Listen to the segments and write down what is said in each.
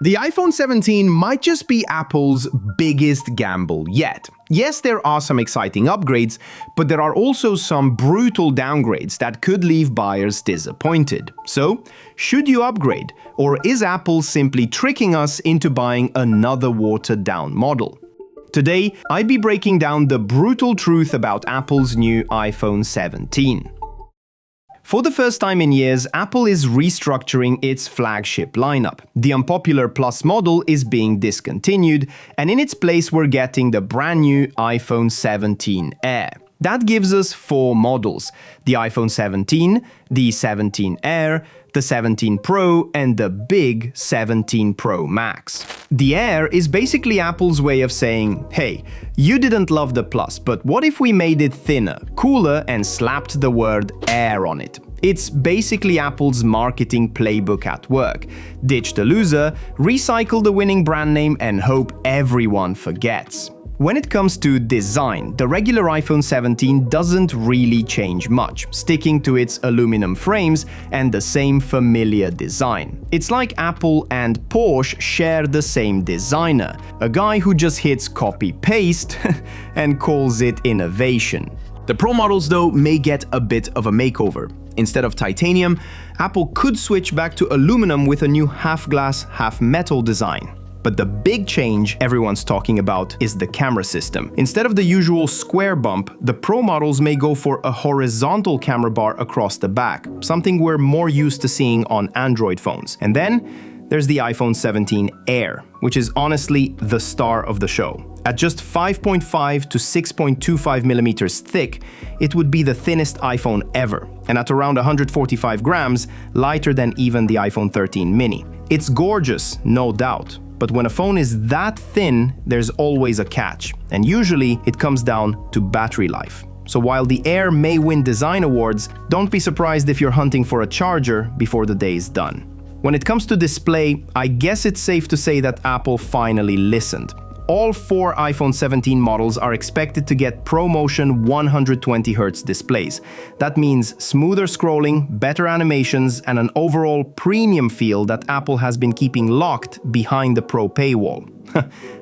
The iPhone 17 might just be Apple's biggest gamble yet. Yes, there are some exciting upgrades, but there are also some brutal downgrades that could leave buyers disappointed. So, should you upgrade? Or is Apple simply tricking us into buying another watered-down model? Today, I'd be breaking down the brutal truth about Apple's new iPhone 17. For the first time in years, Apple is restructuring its flagship lineup. The unpopular Plus model is being discontinued, and in its place we're getting the brand new iPhone 17 Air. That gives us 4 models: the iPhone 17, the 17 Air, the 17 Pro, and the big 17 Pro Max. The Air is basically Apple's way of saying, hey, you didn't love the Plus, but what if we made it thinner, cooler, and slapped the word Air on it? It's basically Apple's marketing playbook at work. Ditch the loser, recycle the winning brand name, and hope everyone forgets. When it comes to design, the regular iPhone 17 doesn't really change much, sticking to its aluminum frames and the same familiar design. It's like Apple and Porsche share the same designer, a guy who just hits copy-paste and calls it innovation. The Pro models, though, may get a bit of a makeover. Instead of titanium, Apple could switch back to aluminum with a new half-glass, half-metal design. But the big change everyone's talking about is the camera system. Instead of the usual square bump, the Pro models may go for a horizontal camera bar across the back, something we're more used to seeing on Android phones. And then there's the iPhone 17 Air, which is honestly the star of the show. At just 5.5 to 6.25 millimeters thick, it would be the thinnest iPhone ever, and at around 145 grams, lighter than even the iPhone 13 mini. It's gorgeous, no doubt. But when a phone is that thin, there's always a catch, and usually it comes down to battery life. So while the Air may win design awards, don't be surprised if you're hunting for a charger before the day is done. When it comes to display, I guess it's safe to say that Apple finally listened. All 4 iPhone 17 models are expected to get ProMotion 120Hz displays. That means smoother scrolling, better animations, and an overall premium feel that Apple has been keeping locked behind the Pro paywall.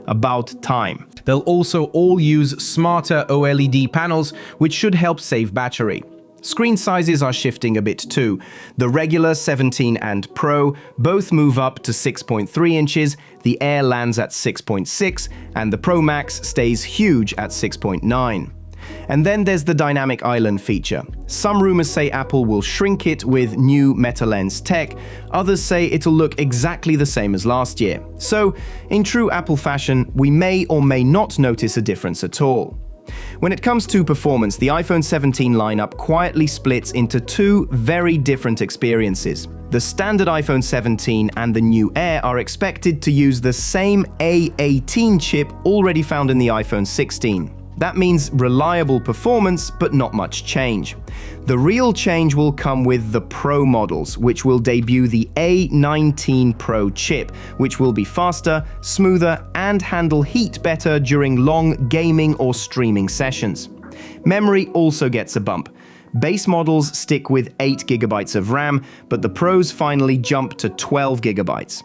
About time. They'll also all use smarter OLED panels, which should help save battery. Screen sizes are shifting a bit too. The regular 17 and Pro both move up to 6.3 inches, the Air lands at 6.6, and the Pro Max stays huge at 6.9. And then there's the dynamic island feature. Some rumors say Apple will shrink it with new Meta Lens tech, others say it'll look exactly the same as last year. So, in true Apple fashion, we may or may not notice a difference at all. When it comes to performance, the iPhone 17 lineup quietly splits into 2 very different experiences. The standard iPhone 17 and the new Air are expected to use the same A18 chip already found in the iPhone 16. That means reliable performance, but not much change. The real change will come with the Pro models, which will debut the A19 Pro chip, which will be faster, smoother, and handle heat better during long gaming or streaming sessions. Memory also gets a bump. Base models stick with 8 GB of RAM, but the Pros finally jump to 12 GB.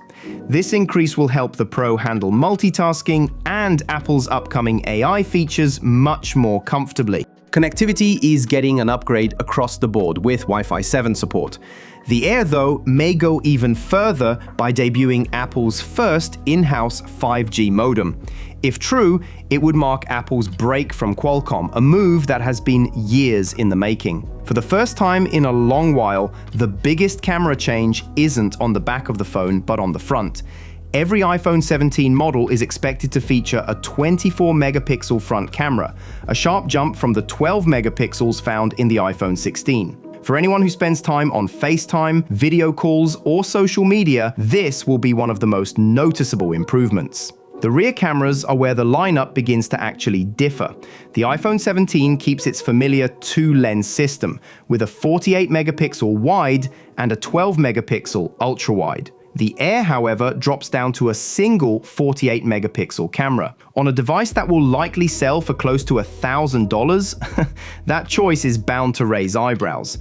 This increase will help the Pro handle multitasking and Apple's upcoming AI features much more comfortably. Connectivity is getting an upgrade across the board with Wi-Fi 7 support. The Air, though, may go even further by debuting Apple's first in-house 5G modem. If true, it would mark Apple's break from Qualcomm, a move that has been years in the making. For the first time in a long while, the biggest camera change isn't on the back of the phone, but on the front. Every iPhone 17 model is expected to feature a 24-megapixel front camera, a sharp jump from the 12 megapixels found in the iPhone 16. For anyone who spends time on FaceTime, video calls, or social media, this will be one of the most noticeable improvements. The rear cameras are where the lineup begins to actually differ. The iPhone 17 keeps its familiar 2-lens system, with a 48-megapixel wide and a 12-megapixel ultra-wide. The Air, however, drops down to a single 48-megapixel camera. On a device that will likely sell for close to $1,000, that choice is bound to raise eyebrows.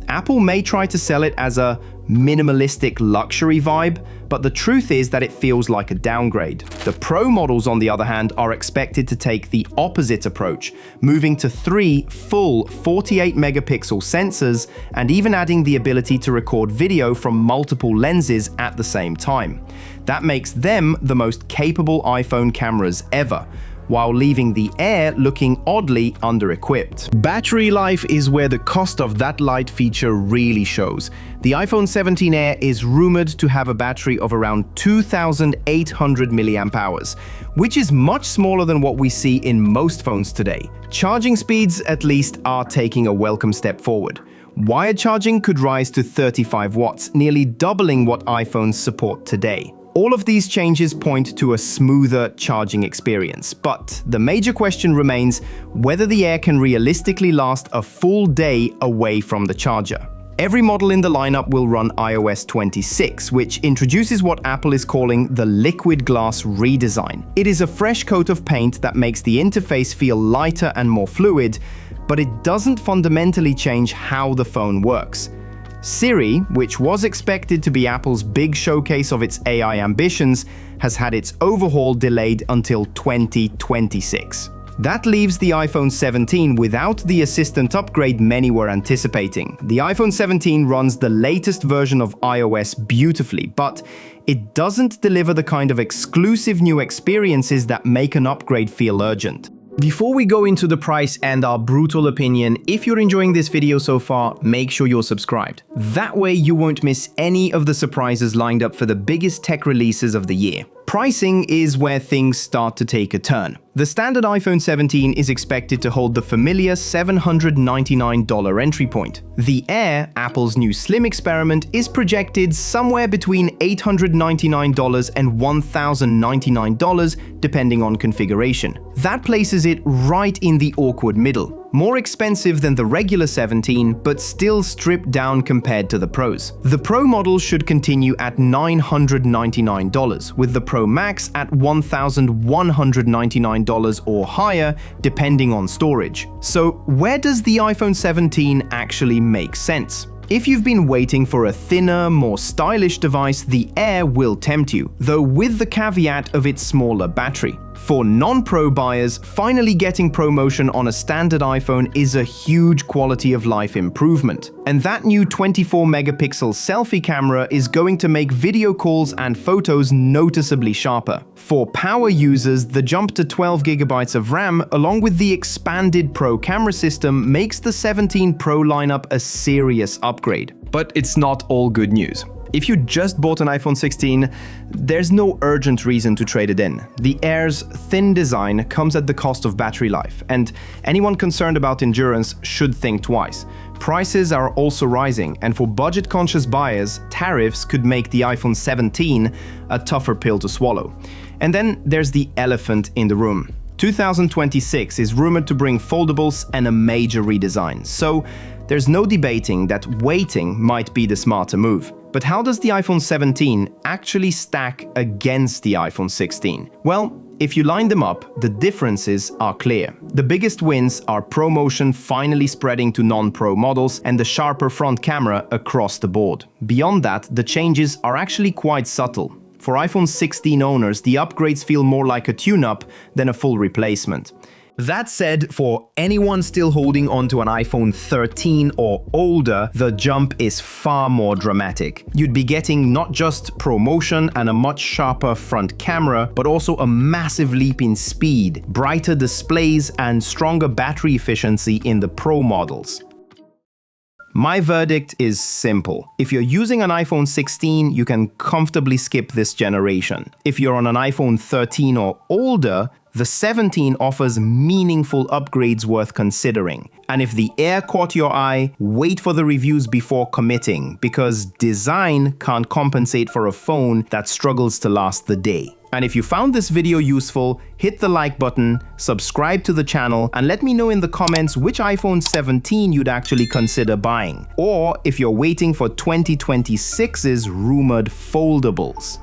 Apple may try to sell it as a minimalistic luxury vibe, but the truth is that it feels like a downgrade. The Pro models, on the other hand, are expected to take the opposite approach, moving to 3 full 48-megapixel sensors and even adding the ability to record video from multiple lenses at the same time. That makes them the most capable iPhone cameras ever, while leaving the Air looking oddly under-equipped. Battery life is where the cost of that light feature really shows. The iPhone 17 Air is rumored to have a battery of around 2,800 mAh, which is much smaller than what we see in most phones today. Charging speeds, at least, are taking a welcome step forward. Wired charging could rise to 35 watts, nearly doubling what iPhones support today. All of these changes point to a smoother charging experience, but the major question remains whether the Air can realistically last a full day away from the charger. Every model in the lineup will run iOS 26, which introduces what Apple is calling the liquid glass redesign. It is a fresh coat of paint that makes the interface feel lighter and more fluid, but it doesn't fundamentally change how the phone works. Siri, which was expected to be Apple's big showcase of its AI ambitions, has had its overhaul delayed until 2026. That leaves the iPhone 17 without the assistant upgrade many were anticipating. The iPhone 17 runs the latest version of iOS beautifully, but it doesn't deliver the kind of exclusive new experiences that make an upgrade feel urgent. Before we go into the price and our brutal opinion, if you're enjoying this video so far, make sure you're subscribed. That way you won't miss any of the surprises lined up for the biggest tech releases of the year. Pricing is where things start to take a turn. The standard iPhone 17 is expected to hold the familiar $799 entry point. The Air, Apple's new slim experiment, is projected somewhere between $899 and $1,099 depending on configuration. That places it right in the awkward middle. More expensive than the regular 17, but still stripped down compared to the Pros. The Pro model should continue at $999, with the Pro Max at $1,199 or higher, depending on storage. So where does the iPhone 17 actually make sense? If you've been waiting for a thinner, more stylish device, the Air will tempt you, though with the caveat of its smaller battery. For non-Pro buyers, finally getting ProMotion on a standard iPhone is a huge quality of life improvement. And that new 24-megapixel selfie camera is going to make video calls and photos noticeably sharper. For power users, the jump to 12 GB of RAM, along with the expanded Pro camera system, makes the 17 Pro lineup a serious upgrade. But it's not all good news. If you just bought an iPhone 16, there's no urgent reason to trade it in. The Air's thin design comes at the cost of battery life, and anyone concerned about endurance should think twice. Prices are also rising, and for budget-conscious buyers, tariffs could make the iPhone 17 a tougher pill to swallow. And then there's the elephant in the room. 2026 is rumored to bring foldables and a major redesign, so there's no debating that waiting might be the smarter move. But how does the iPhone 17 actually stack against the iPhone 16? Well, if you line them up, the differences are clear. The biggest wins are ProMotion finally spreading to non-Pro models and the sharper front camera across the board. Beyond that, the changes are actually quite subtle. For iPhone 16 owners, the upgrades feel more like a tune-up than a full replacement. That said, for anyone still holding onto an iPhone 13 or older, the jump is far more dramatic. You'd be getting not just ProMotion and a much sharper front camera, but also a massive leap in speed, brighter displays, and stronger battery efficiency in the Pro models. My verdict is simple. If you're using an iPhone 16, you can comfortably skip this generation. If you're on an iPhone 13 or older, the 17 offers meaningful upgrades worth considering. And if the Air caught your eye, wait for the reviews before committing, because design can't compensate for a phone that struggles to last the day. And if you found this video useful, hit the like button, subscribe to the channel, and let me know in the comments which iPhone 17 you'd actually consider buying, or if you're waiting for 2026's rumored foldables.